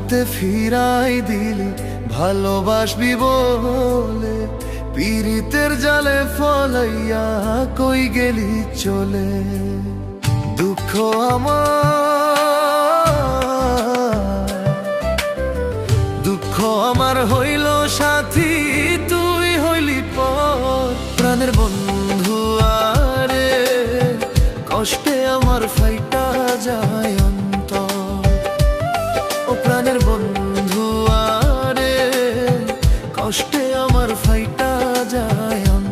হাতে ফিরাই দিলি ভালোবাসবি বলে, পীড়িতের জালে ফলাইয়া কই গেলি চলে। দুঃখ আমার হইল সাথী, তুই হইলি পর। প্রাণের বন্ধু আরে, কষ্টে আমার ফাইটা যায় অন্তর। ও প্রাণের বন্ধু আরে, কষ্টে আমার ফাইটা যায় অন্তর।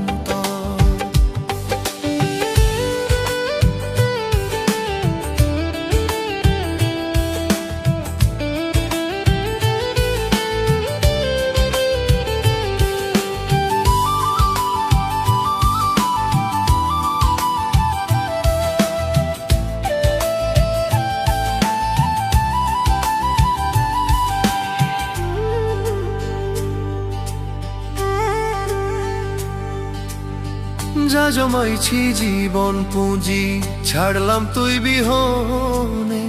যা জমাইছি জীবন পুঁজি ছাড়লাম তুই বিহনে,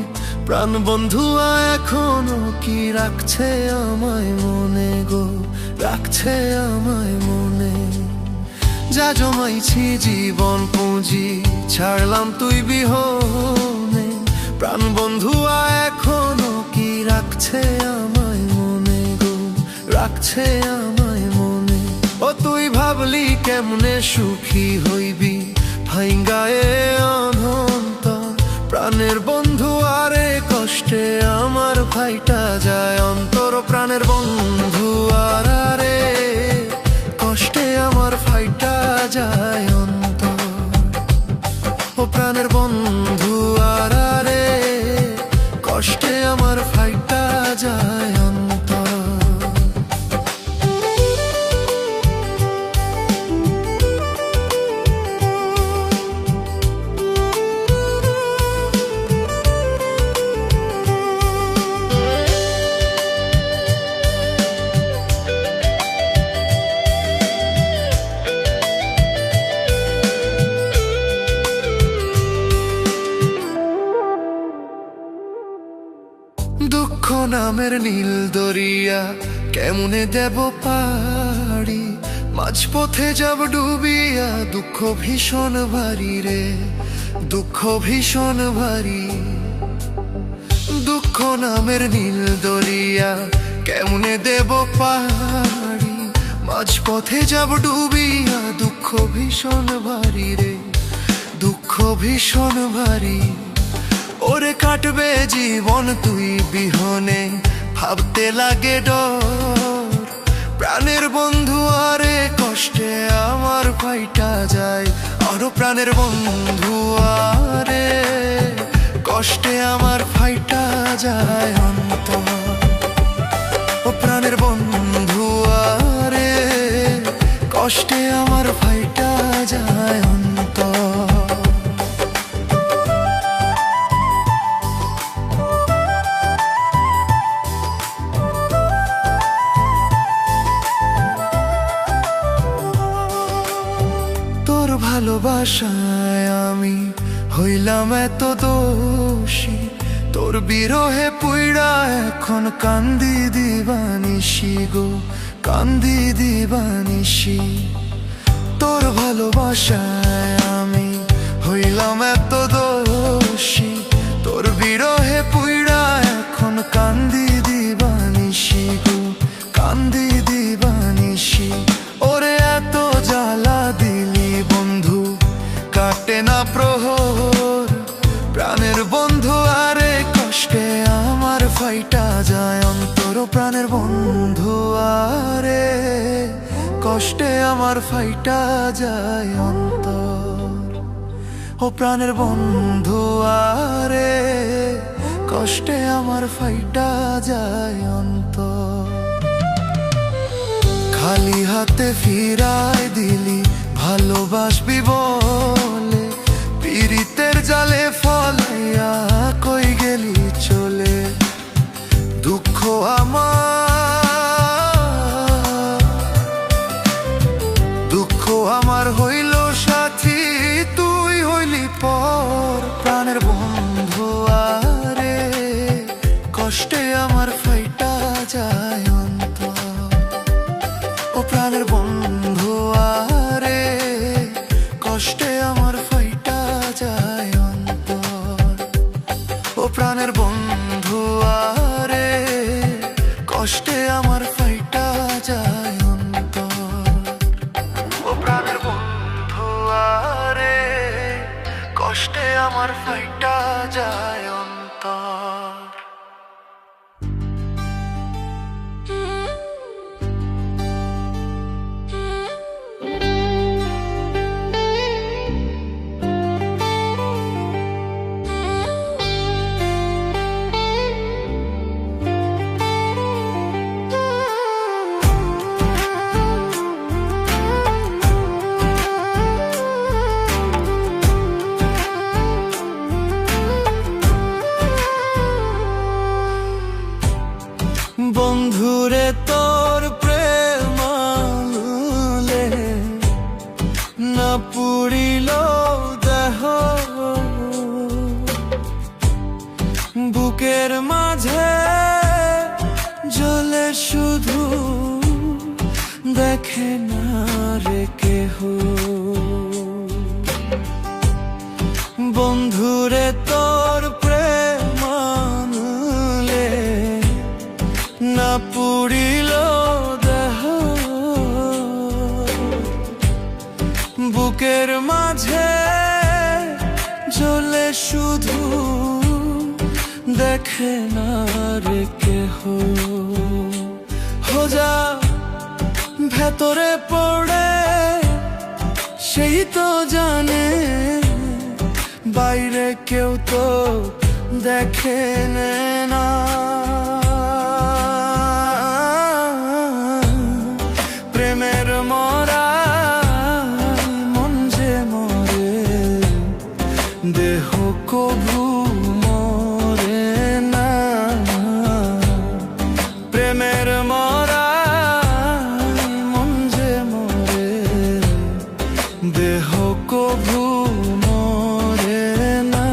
প্রাণ বন্ধুয়া এখনো কি রাখছে আমায় মনে গো, রাখছে আমায় মনে। যা জমাইছি জীবন পুঁজি ছাড়লাম তুই বিহনে, প্রাণ বন্ধুয়া এখনো কি রাখছে আমায় মনে গো, রাখছে আমায় মনে। ও তুই ভাবলি কেমনে সুখী হইবি ভাইঙ্গায়ে অনন্তর। প্রাণের বন্ধু আরে, কষ্টে আমার ফাইটা যায় অন্তর। প্রাণের বন্ধু আরে, কষ্টে আমার ফাইটা যায় অন্তর। ও প্রাণের বন্ধু আরে, কষ্টে আমার ফাইটা যায় অন্তর। দুঃখ নামের নীল দরিয়া কেমনে দেব পাড়ি, মাঝপথে যাব ডুবিয়া। দুঃখ ভীষণ ভারী রে, দুঃখ ভীষণ ভারী। দুঃখ নামের নীল দরিয়া কেমনে দেব পাড়ি, মাঝপথে যাব ডুবিয়া। দুঃখ ভীষণ ভারী রে, দুঃখ ভীষণ ভারী। ওরে কাটবে জীবন তুই বিহনে, ভাবতে লাগে ডর। প্রাণের বন্ধু আরে, কষ্টে আমার ফাইটা যায়। আরো প্রাণের বন্ধু আরে, কষ্টে আমার ফাইটা যায় অন্তর। ও প্রাণের বন্ধু আরে, কষ্টে আমার ফাইটা যায় অন্তর। ভালোবাসায় আমি হইলাম এত দোষী, তোর বিরহে পুইড়া এখন কান্দি দিবানিসি গো, কান্দি দিবানিসি। তোর ভালোবাসায় আমি হইলাম এত দোষী, তোর বিরহে পুইড়া এখন কান্দি দিবানিসি গো, কান্দি দিবানিসি। ওরে এত জ্বালা দিলি বন্ধু, কাটে না প্রহর। প্রাণের বন্ধু আরে, কষ্টে আমার ফাইটা যায় অন্তর। প্রাণের বন্ধু আরে, কষ্টে আমার ফাইটা যায় অন্তর। ও প্রাণের বন্ধু আরে, কষ্টে আমার ফাইটা যায় অন্তর। খালি হাতে ফিরাই দিলি ভালোবাসবি বলে, পীড়িতের জালে ফলাইয়া কই গেলি চলে। দুঃখ আমার হইল সাথী, তুই হইলি পর। প্রাণের বন্ধু আরে, কষ্টে আমার ফাইট প্রাণের বন্ধু আরে কষ্টে আমার ফাইটা যায় অন্তর। ও প্রাণের বন্ধু আরে কষ্টে আমার ফাইটা যায় অন্তর। ও প্রাণের বন্ধু আরে কষ্টে আমার ফাইটা যায় অন্তর। বন্ধুরে তোর প্রেম আলোলে না পুরিল দেহ, বুকের মাঝে জ্বলে শুধু দেখে না রে কেহ। বন্ধুরে তোর প্রেম আলোলে না পুরিল দেহ, বুকের মাঝে জ্বলে শুধু দেখে না রে কেহ। হোজা ভেতরে পড়ে সেই তো জানে, বাইরে কেউ তো দেখে না। প্রেমের মরা মন যে মরে, দেহ কভু মরে না। প্রেমের মরা মন যে মরে, দেহ কভু মরে না।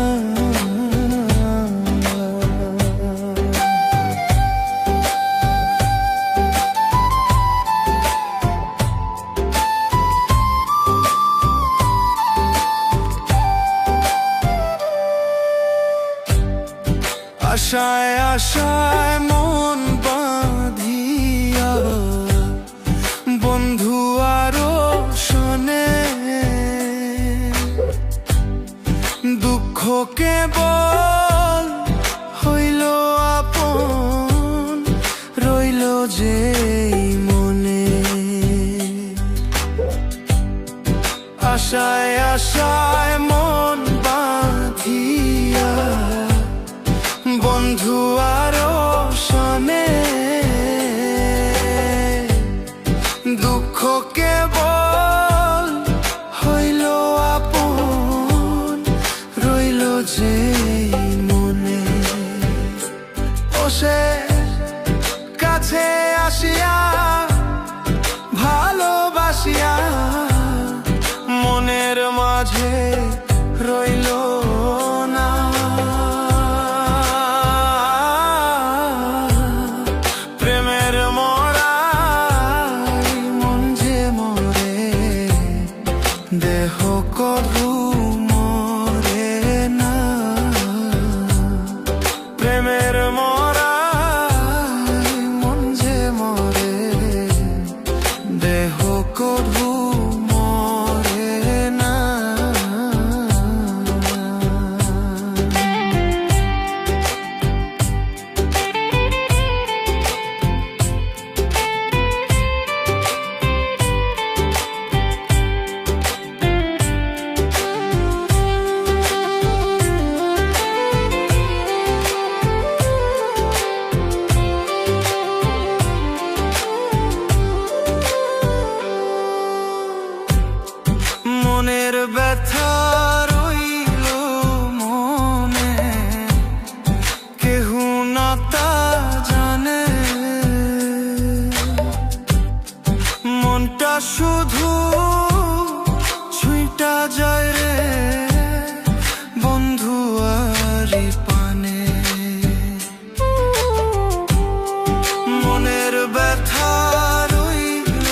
আশায় আশায় মন বাঁধিয়া বন্ধু আরো শোনে, দুঃখ কেবল হইল আপন, রইল যে মনে। আশায় আশায় মন বাঁধিয়া বন্ধু আরো শোনে, দুঃখ কেবল হইল আপন, রইল যে মনে। ও সে কাছে আসিয়া ভালোবাসিয়া মনের মাঝে রইল না। প্রেমের মরাই মন যে মরে, দেহ কভু মরে না। প্রেমের মরাই মন যে মরে, দেহ কভু মরে না। মনের ব্যথা রইল মনে, কেহু না তা জানে। মনটা শুধু ছুঁইটা যায় রে বন্ধু আরি পানে। মনের ব্যথা রইল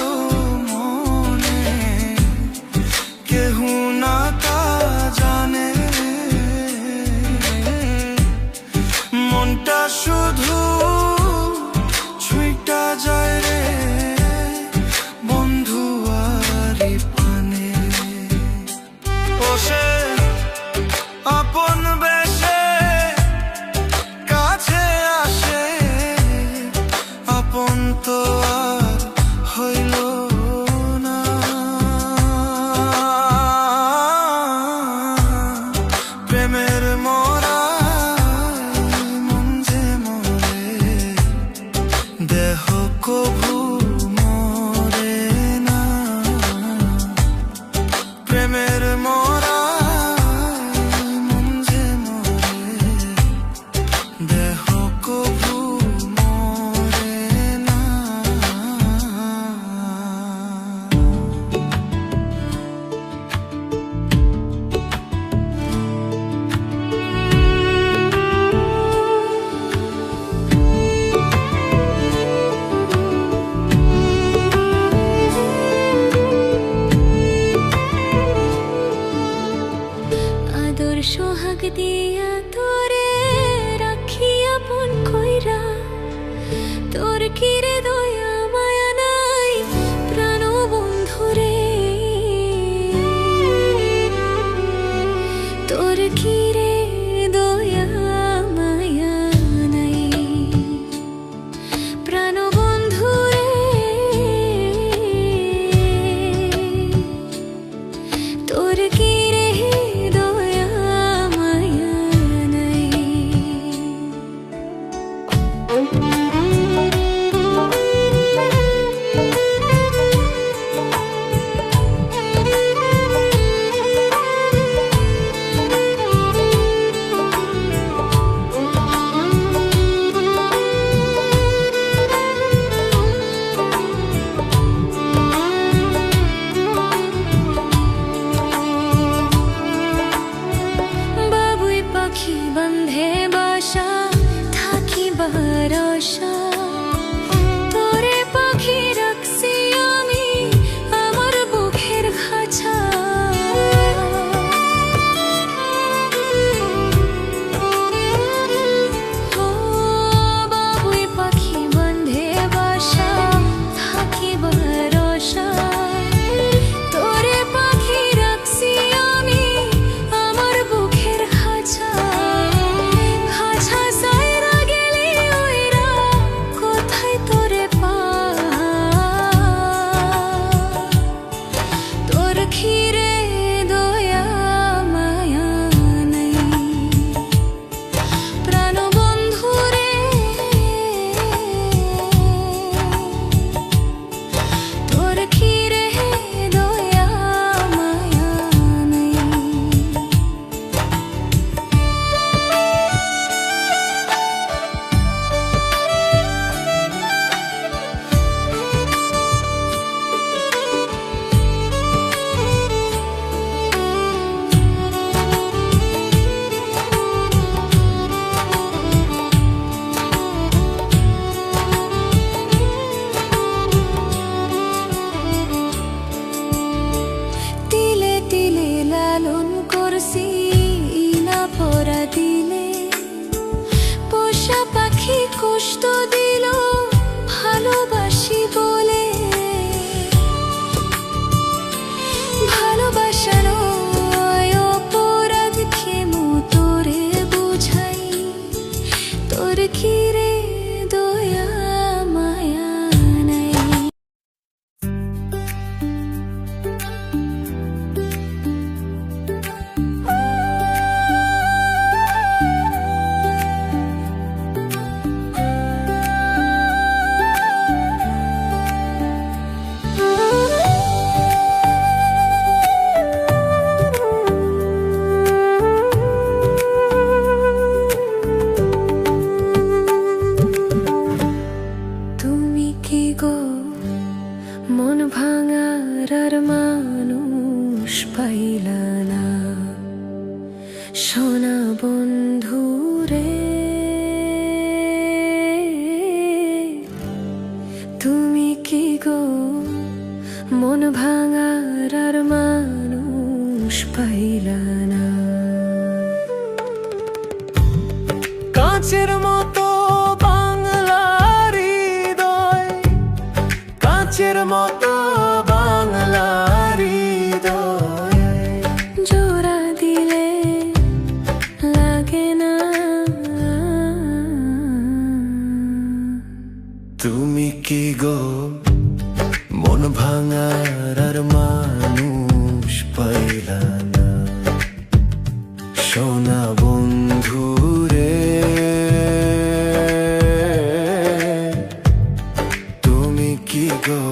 কভু মরে না প্রেমের মরা মন যে মরে দেহ কভু মরে না। সোহাগ দিয়া তোরে রাখি আপন কইরা তোর কিরে দয়া মায়া নাই প্রাণ বন্ধুরে তোর কিরে দয়া মায়া নাই প্রাণ বন্ধুরে তোর কিরে বন্ধে বাসা থাকি ভরসা তোরে পাখি রাখছি আমি আমার বুকের খাঁচা ও বাবুই পাখি বন্ধে বাসা থাকি ভরসা তোরে পাখি রাখছি আমি আমার বুকের খাঁচা পোষা পাখি কষ্ট দিল ভালোবাসি বলে ভালোবাসার অপরাধ খেমু তোরে বুঝাই তোর কিরে দয়া মায়া নাই। মন ভাঙার আর মানুষ পাইলা না সোনা বন্ধুরে তুমি কি গো মন ভাঙার আর মানুষ পাইলা না কাঁচের মতো বাংলার হৃদয় কাঁচের মতো বাংলার হৃদয় জোড়া দিলে লাগে না তুমি কি গো মন ভাঙার আর মানুষ পাইলা না সোনা বন্ধুরে কি গো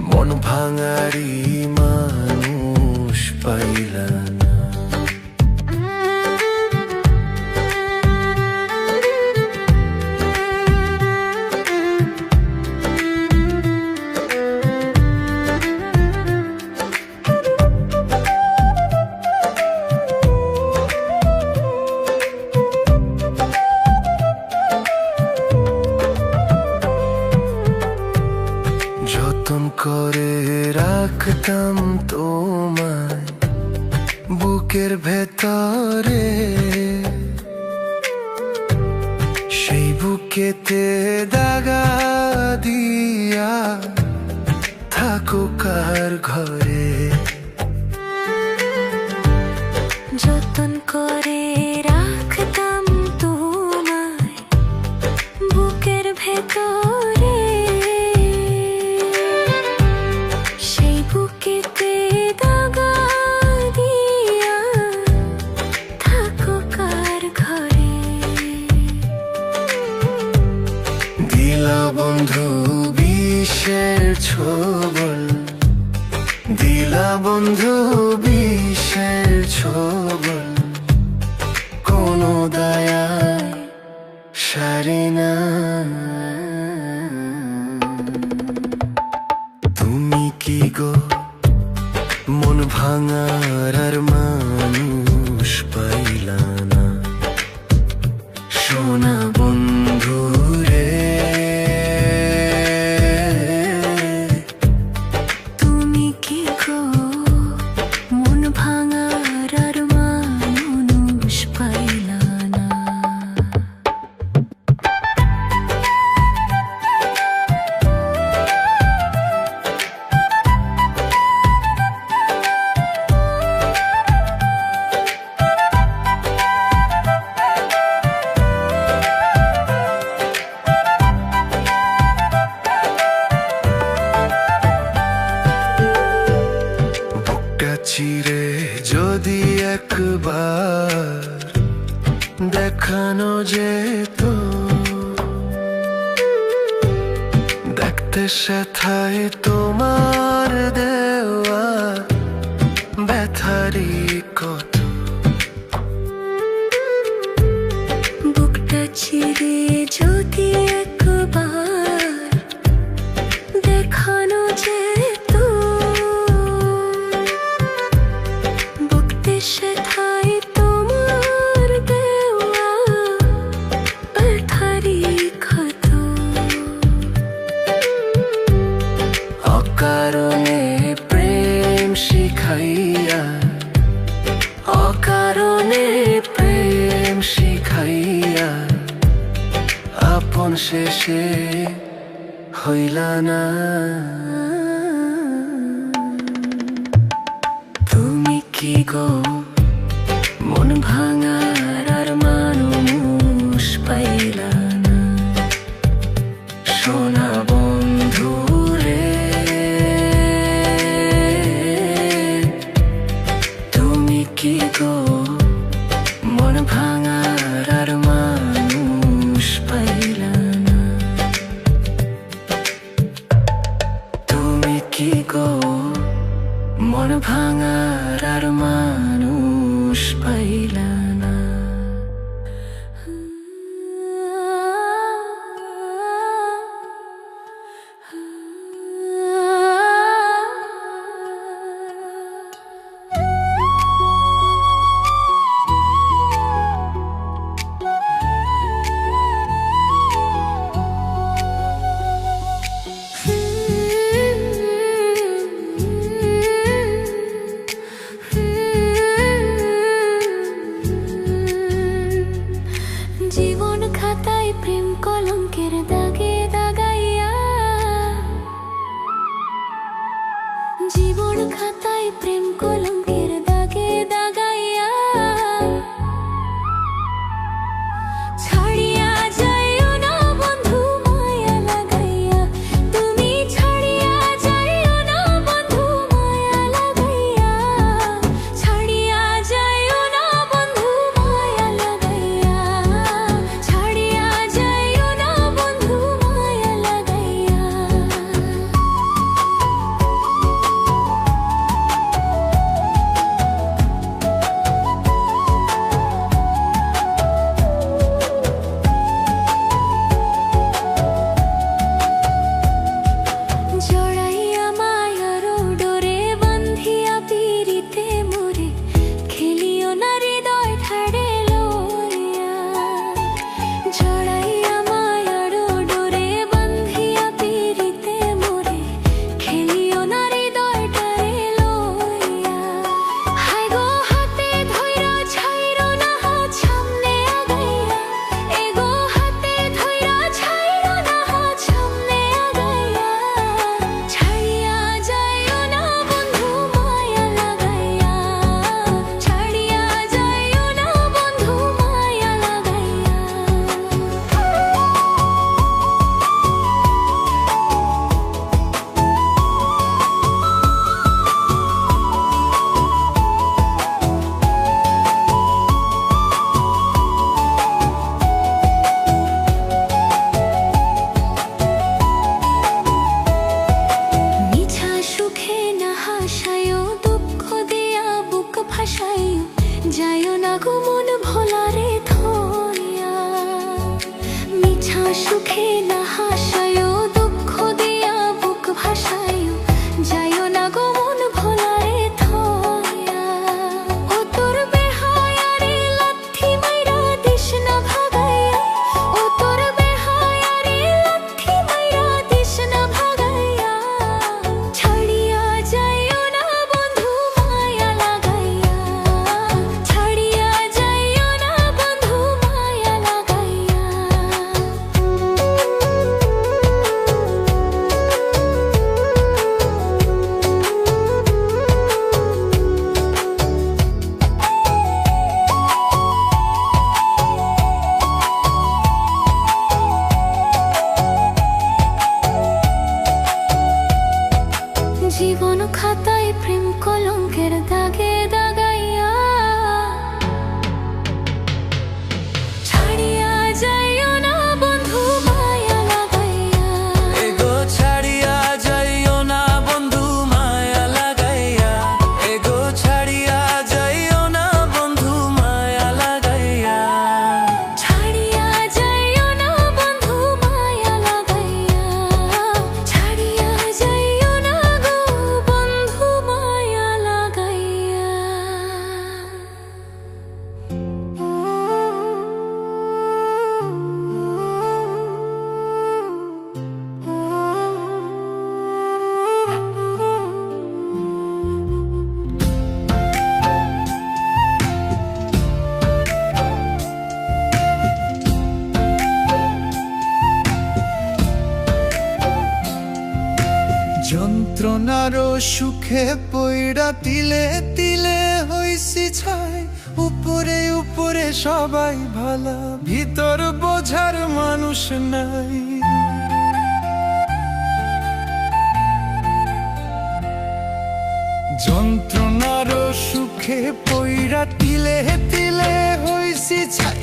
মন ভাঙারি মানুষ পাইলা না। যতন করে রাখতাম তোমায় বুকের ভেতরে, সেই বুকেতে দাগা দিয়া থাকো কার ঘরে। যতন করে রাখতাম তোমায় বুকের ভেতরে, সেই বুকেতে দাগা দিয়া থাকো কার ঘরে। দিলা বন্ধু বিষের ছোবল, দিলা বন্ধু বিষের ছোবল, কোনো দয়ায় সারি না। তুমি কি গো মন ভাঙার আর মানুষ পাইলা না। সোনা বন্ধু রে, তুমি কি গো মন ভাঙার আর মানুষ পাইলা না। বুকটা চিরে যদি একবার দেখানো যেত, দেখতে সেথায় তোমার দেওয়া ব্যথারি কত। বুকটা চিরে যদি একবার দেখানো যেত, বুকতে সেথায় তোমার দেওয়া ব্যথারি ক্ষত। অকারণে প্রেম শিখাইয়া, অকারণে প্রেম শিখাইয়া আপন শেষে হইলা না। তুমি কি গো মন ভাঙার আর মানুষ পাইলা না। সোনা বন্ধু রে, তুমি কি গো মন ভাঙার আর মানুষ পাইলা না। তুমি কি গো মন ভাঙার আর মানুষ পাইলা না। খাতায় প্রেম কলঙ্কের দাগে দাগাইয়া ছাড়িয়া যাইও না বন্ধু মায়া লাগাইয়া। এগো ছাড়িয়া যাইও না বন্ধু মায়া লাগাইয়া, এগো ছাড়িয়া যাইও না বন্ধু মায়া লাগাইয়া। ছাড়িয়া যাইও না বন্ধু মায়া লাগাইয়া, ছাড়িয়া যাইও না গো বন্ধু মায়া লাগাইয়া। যন্ত্রণার সুখে পইড়া তিলে তিলে হইছি ছাই। উপরে উপরে সবাই ভালা, ভিতর বোঝার মানুষ নাই। যন্ত্রণার সুখে পইড়া তিলে তিলে হইছি ছাই।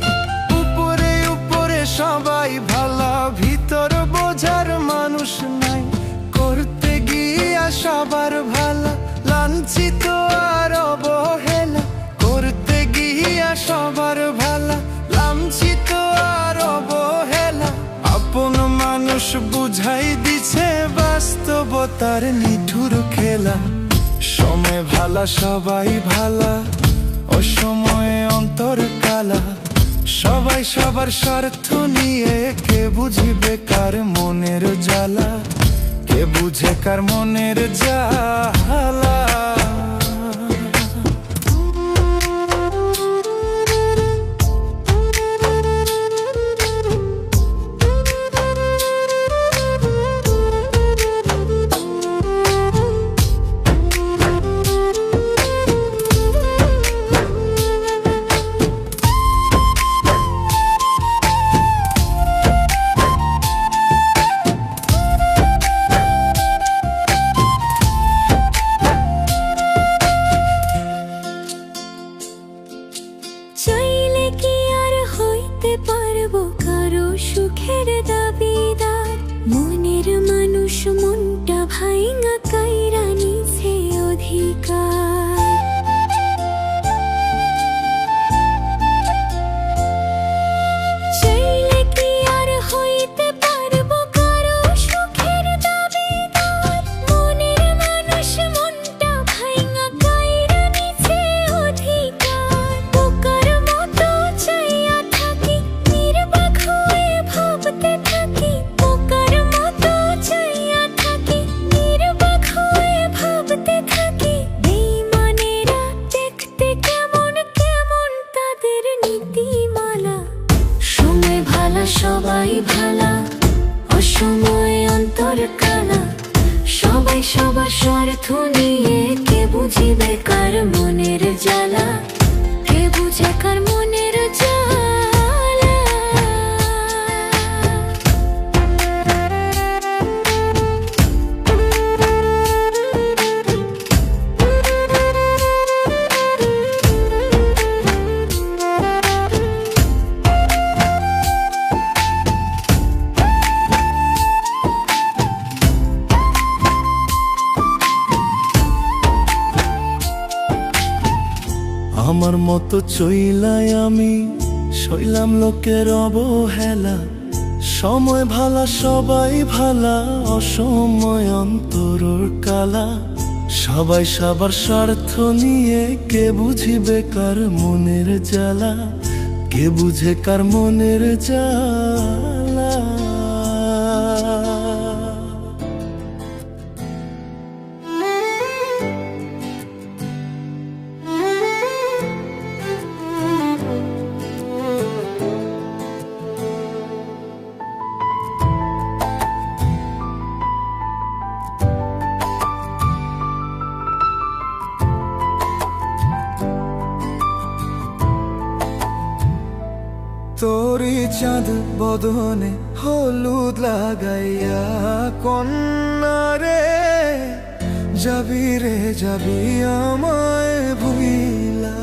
উপরে উপরে সবাই ভালা, ভিতর বোঝার মানুষ নাই। করতে গিয়া সবার ভালা, লাঞ্ছিত আর অবহেলা। করতে গিয়া সবার ভালা, লাঞ্ছিত আর অবহেলা। আপন মানুষ বুঝাই দিছে বাস্তবতার নিঠুর খেলা। সময় ভালা সবাই ভালা, অসময়ে অন্তর কালা। সবাই সবার স্বার্থ নিয়ে, কে বুঝিবে কার মনের জ্বালা, কে বুঝে কার মনের জ্বালা। চাইলে কি আর হইতে পারবো কারো সুখের দাবিদার? মনের মানুষ মনটা ভাইঙা কাইরা নিছে অধিকার। চাইলে কি আর হইতে পারবো কারো সুখের দাবিদার? মনের মানুষ মনটা ভাইঙা কাইরা নিছে অধিকার। পোকার মতো চাইয়া থাকি, নির্বাক হয়ে ভাবতে থাকি। পোকার মতো চাইয়া থাকি, নির্বাক হয়ে ভাবতে থাকি। বেঈমানেরা দেখতে কেমন কেমন তাদের নীতিমালা। সময় ভালা সবাই ভালা, অসময়ে অন্তর কালা। সবাই সবার স্বার্থ নিয়ে, কে বুঝিবে কার মনের জ্বালা, কে বুঝে কার মনের জ্বালা। আমার মতো চইলাই আমি সইলাম লোকের অবহেলা। সময় ভালা সবাই ভালা, অসময় অন্তরর কালা। সবাই সবার স্বার্থ নিয়ে, কে বুঝিবে কার মনের জ্বালা, কে বুঝে কার মনের জ্বালা। তোরি চাঁদ বদনে হলুদ লাগাইয়া কন্যা রে, যাবি রে যাবি আমায় ভুইলা,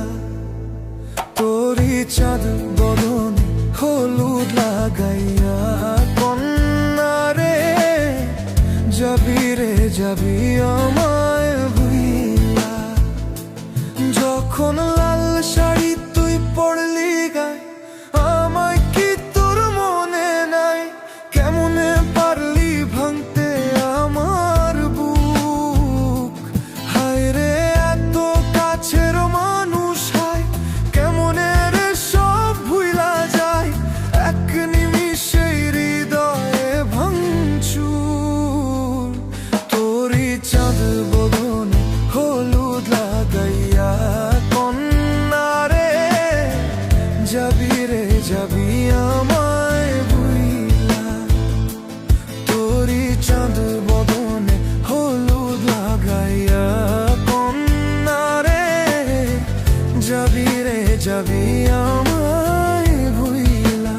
তোরি চাঁদ বদনে হলুদ লাগাইয়া কন্যা রে, যাবি রে যাবি আমায় ভুইলা। যখন লাল শাড়ি তুই পড়লি গায়, আমায় কি তোর মনে নাই? কেমনে পারলি ভাঙতে আমার বুক? হায় রে এত কাছের মানুষ, হায় কেমনে রে সব ভুইলা যায়, এক নিমিষে হৃদয়ে ভাঙচুর। তোরি চাঁদ বদনে হলুদ লাগাইয়া কন্যা রে, যাবি রে যাবি আমায় ভুইলা। তোরি চাঁদ বদনে হলুদ লাগাইয়া কন্যা রে, যাবি রে যাবি আমায় ভুইলা।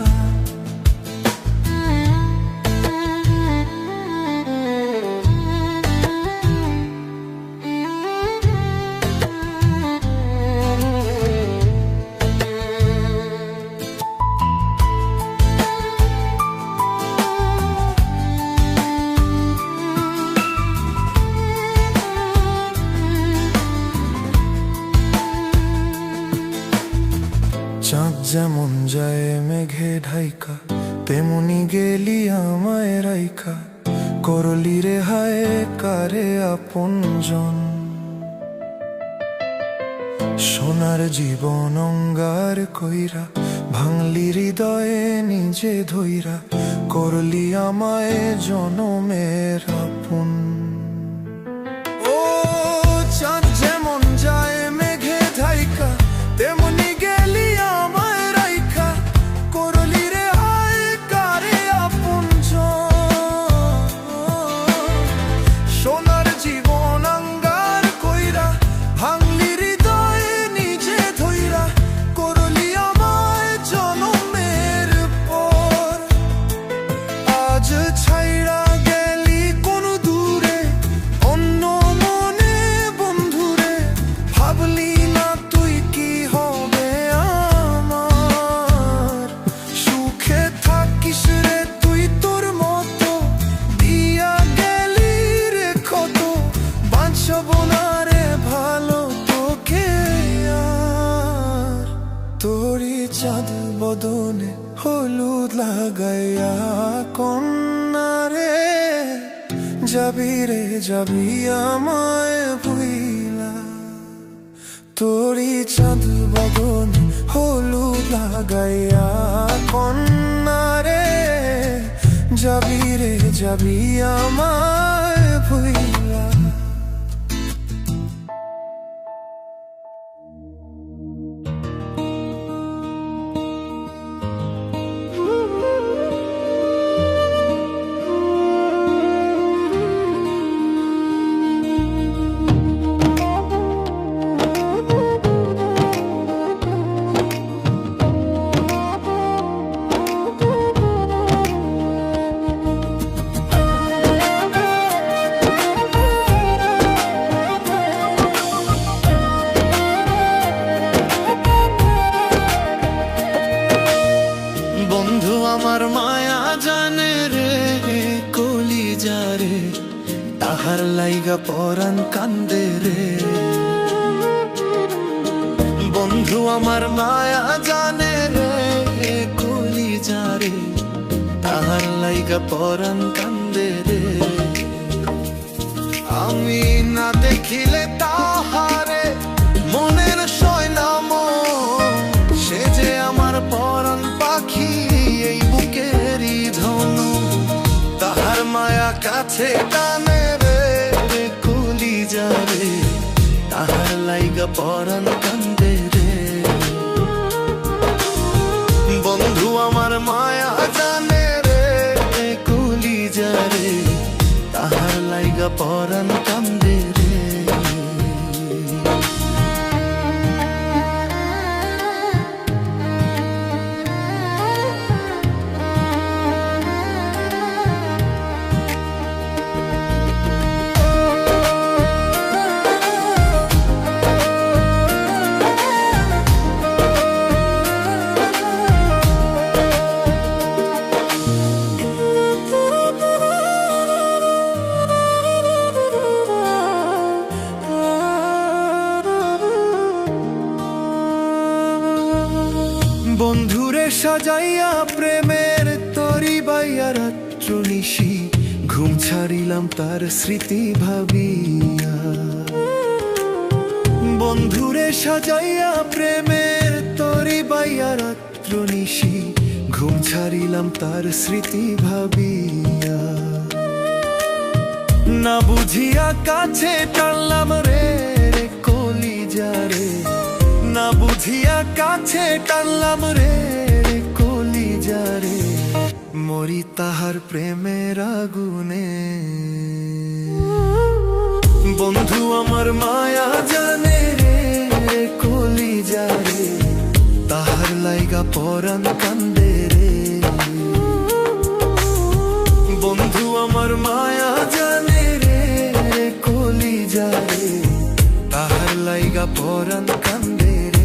চাঁদ যেমন যায় মেঘে ঢাইকা, তেমনি গেলি আমায় রাইকা, করলি রে হায় কারে আপনজন। সোনার জীবন অঙ্গার কইরা, ভাঙলি হৃদয়ে নিজে ধইরা, করলি আমায় জনমের আপন। ও চাঁদ যেমন যায় মেঘে ঢাইকা, তেমনি গেলি আমায় রাইখা, করলি রে হায় কারে আপনজন। সোনার জীবন অঙ্গার কইরা, ভাঙলি হৃদয়ে নিজে ধইরা, করলি আমায় জনমের পর। আজ ছাইরা গেলি কোন দূরে অন্য মনে বন্ধুরে, ভাবলি না তুই কি হবে আমার? সুখে থাকিস রে তুই তোর মতো, দিয়া গেলি রে কত, বাঁচব না রে ভালো তোকে আর। তোরি চাঁদ বদনে হলুদ লাগাইয়া কন্যা রে, যাবি রে যাবি আমায় ভুইলা। তোরি চাঁদ বদনে হলুদ লাগাইয়া কন্যা রে, যাবি রে যাবি আমায় ভুইলা। আমার মায়া জানে রে কলিজা রে, তাহার লাইগা পরাণ কান্দে রে। বন্ধু আমার মায়া জানে রে কলিজা রে, তাহার লাইগা পরাণ কান্দে রে। আমি না দেখিলে তাহারে মনের সয় না মন, সে যে আমার পরাণ পাখি এই বুকেরই ধনু। তাহার মায়া কাছে টানে রে কলিজা রে, তাহার লাইগা পরাণ কান্দে রে। বন্ধু আমার মায়া জানে রে কলিজা রে, তাহার লাইগা পরাণ কান্দে রে। সাজাইয়া প্রেমের তরি বাইয়া রাত্র নিশি ঘুম ছাড়িলাম তার স্মৃতি ভাবিয়া বন্ধুরে সাজাইয়া প্রেমের তরি বাইয়া রাত্র নিশি ঘুম ছাড়িলাম তার স্মৃতি ভাবিয়া না বুঝিয়া কাছে টানলাম রে কলিজারে না বুঝিয়া কাছে টানলাম রে কলিজারে মরি তাহার প্রেমের আগুনে বন্ধু আমার মায়া জানে রে কলিজারে তাহার লাইগা পরাণ কান্দে রে বন্ধু আমার মায়া জানে রে কলিজারে তাহার লাইগা পরাণ কান্দে রে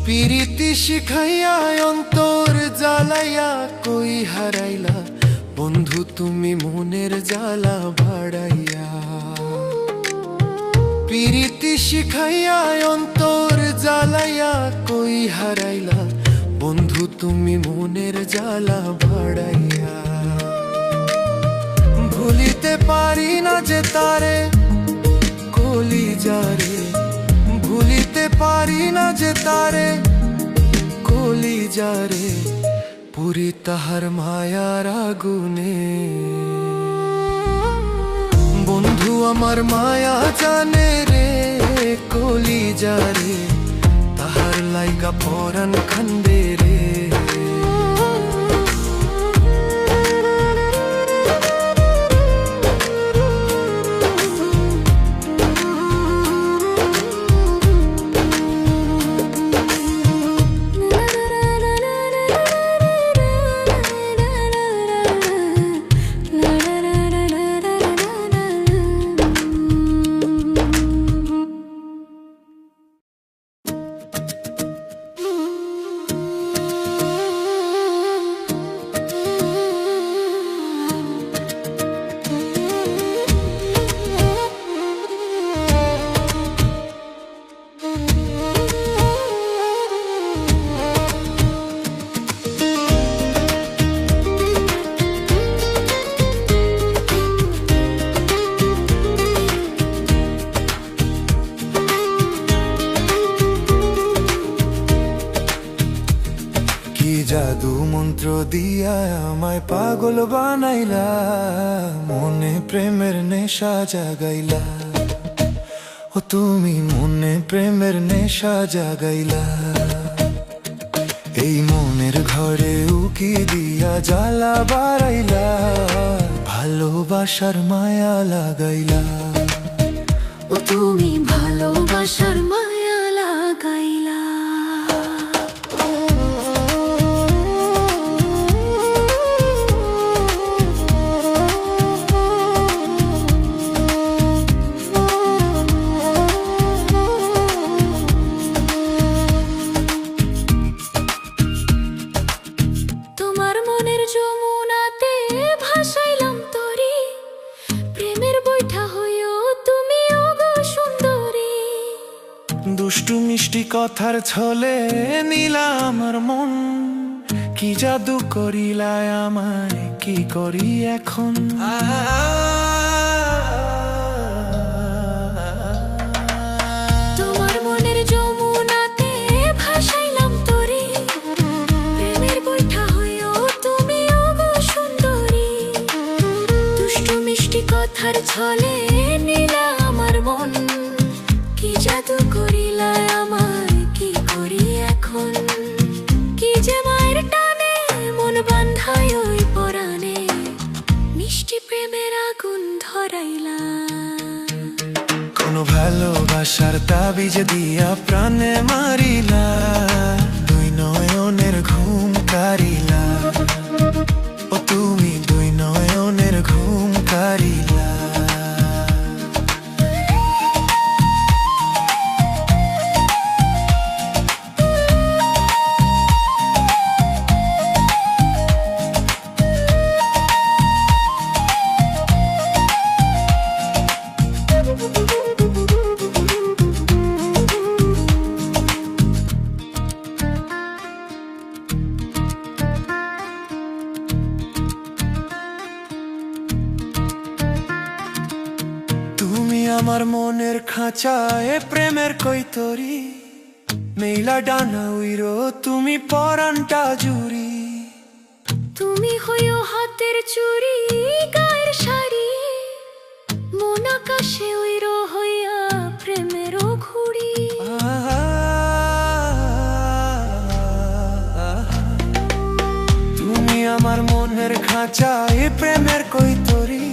পিরিতি শিখাইয়া অন্তর জ্বালাইয়া কই হারাইলা বন্ধু তুমি মনের জ্বালা বাড়াইয়া পিরিতি শিখাইয়া অন্তর জ্বালাইয়া কই হারাইলা বন্ধু তুমি মনের জ্বালা বাড়াইয়া ভুলিতে পারি না যে তারে কলিজারে ভুলিতে পারি না যে তারে কলিজারে পুরি তাহার মায়ার আগুনে বন্ধু আমার মায়া জানে রে কলিজারে তাহার লাইগা পরাণ কান্দে রে জাদু মন্ত্র দিয়া আমায় পাগল বানাইলা মনে প্রেমের নেশা জাগাইলা ও তুমি মনে প্রেমের নেশা জাগাইলা এই মনের ঘরে উকি দিয়া জ্বালা বাড়াইলা ভালোবাসার মায়া লাগাইলা ও তুমি ভালোবাসার মায়া লাগাইলা দুষ্টু মিষ্টি কথার ছলে নিলা আমার মন কি জাদু করিলা আমায় কি করি এখন তোমার মনের যমুনাতে ভাসাইলাম তোরে প্রেমের বৈঠা হইও তুমি ওগো সুন্দরী দুষ্টু মিষ্টি কথার ছলে নিলা আমার মন কি জাদু করিলা আমায় কি করি এখন কি যে মায়ের টানে মন বান্ধায় ওই পরাণে মিষ্টি প্রেমের আগুন ধরাইলা কোন কোনো ভালোবাসার তাবিজ দিয়া প্রাণে মারিলা, দুই নয়নের ঘুম কারিলা, ও তুমি দুই নয়নের ঘুম কারিলা। আমার মনের খাঁচায় প্রেমের কৈতরি, মেইলা ডানা উইরো তুমি পরানটা জুড়ি। তুমি হইও হাতের চুড়ি গায়ের শাড়ি, মন আকাশে উইরো হইয়া প্রেমেরও ঘুড়ি। তুমি আমার মনের খাঁচায় প্রেমের কৈতরি,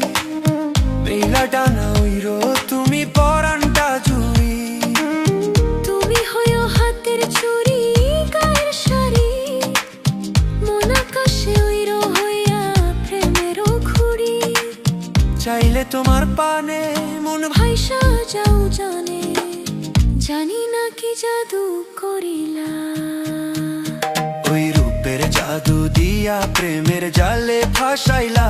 মেইলা ডানা উইরো তুমি পরানটা জুড়ি। তুমি হইও হাতের চুড়ি গায়ের শাড়ি, মন আকাশে উইরো হইয়া প্রেমেরও ঘুড়ি। চাইলে তোমার পানে মন ভাইসা যাও জানে, জানি না কি জাদু করিলা। ওই রূপের জাদু দিয়া প্রেমের জালে ফাঁসাইলা,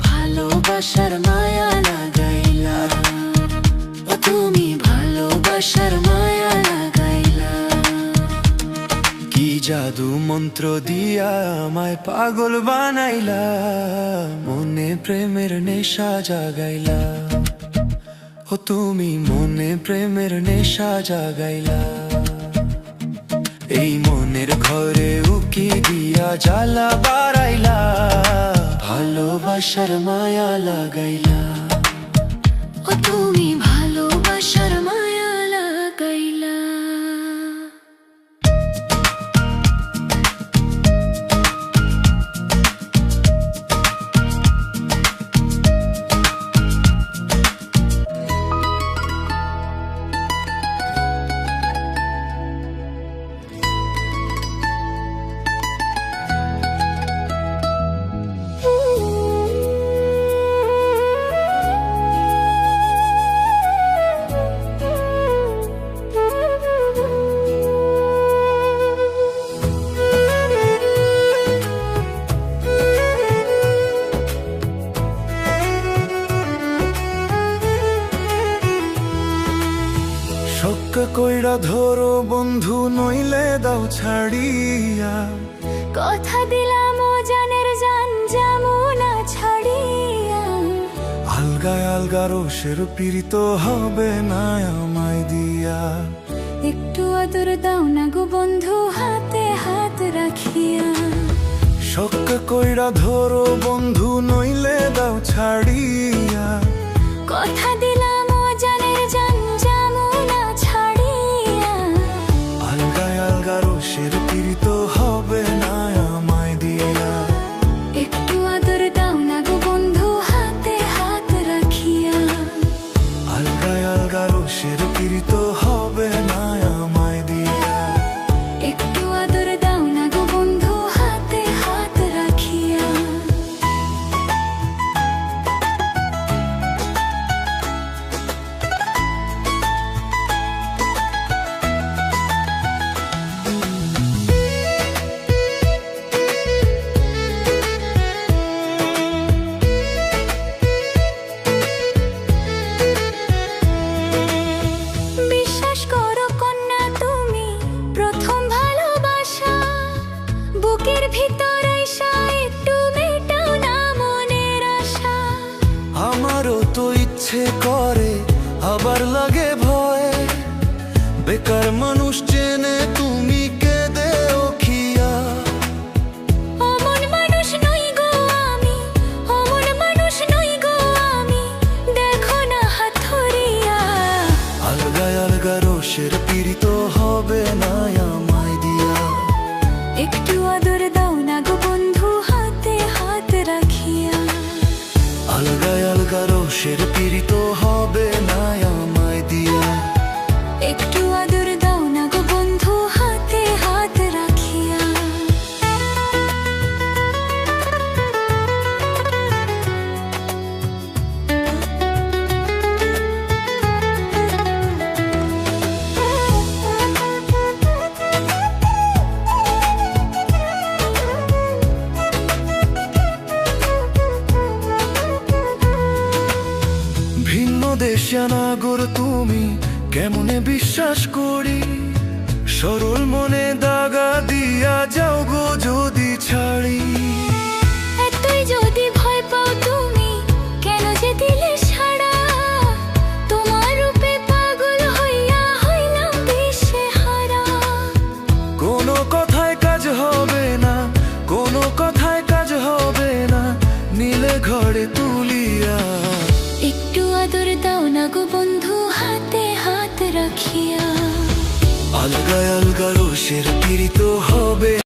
ভালোবাসার মায়া লাগাইলা, ও তুমি ভালোবাসার মায়া লাগাইলা। কি জাদু মন্ত্র দিয়া আমায় পাগল বানাইলা, মনে প্রেমের নেশা জাগাইলা, ও তুমি মনে প্রেমের নেশা জাগাইলা। এই মনের ঘরে উকি দিয়া জ্বালা বাড়াইলা, ভালোবাসার মায়া লাগাইলা, ও তুমি ভালোবাসার মায়া লাগাইলা। শোক কইরা ধরো বন্ধু, নইলে দাও ছাড়িয়া। কথা দিলাম ও জানের জান যামু না ছাড়িয়া। আলগায় আলগা রোষের পীড়িত হবে না আমায় দিয়া। একটু আদর দাও না গো বন্ধু, হাতে হাত রাখিয়া। শোক কইরা ধরো বন্ধু, নইলে দাও ছাড়িয়া। কথা দিলাম ও জানের জান যামু না ছাড়িয়া। আলগায় আলগা রোষের পীড়িত হবে না আমায় দিয়া। একটু আদর দাও না গো বন্ধু, হাতে হাত রাখিয়া। আলগায় আলগা রোষের পীড়িত হবে না আমায় দিয়া। একটু আদর দাও না গো বন্ধু, হাতে হাত রাখিয়া। বিশ্বাস করো কন্যা তুমি প্রথম ভালোবাসা, বুকের ভিতর আইসা একটু মেটাও না মনের আশা। আমারও তো ইচ্ছে করে, আবার লাগে ভয়, বেকার মানুষ চেনে তুমি কেঁদে ওখিয়া। অমন মানুষ নই গো আমি, অমন মানুষ নই গো আমি, দেখো না হাত ধরিয়া। আলগায় আলগা রোষের পীড়িত হবে না আমায় দিয়া। একটু আদর দাও না গো বন্ধু, হাতে হাত রাখিয়া। আলগায় আলগা রোষের পীড়িত হবে না আমায় দেশিয়া নাগর তুমি কেমনে বিশ্বাস করি সরল মনে দাগা দিয়া যাও গো যদি ছাড়ি এতই যদি ভয় পাও তুমি কেন যে দিলে সাড়া তোমার রূপে পাগল হইয়া হইলাম দিশেহারা কোনো কথায় কাজ হবে না কোনো কথায় কাজ হবে না নীলে ঘরে তুলিয়া একটু আদর দাও না গো বন্ধু হাতে হাত রাখিয়া আলগা আলগা রোষের পীড়িত হবে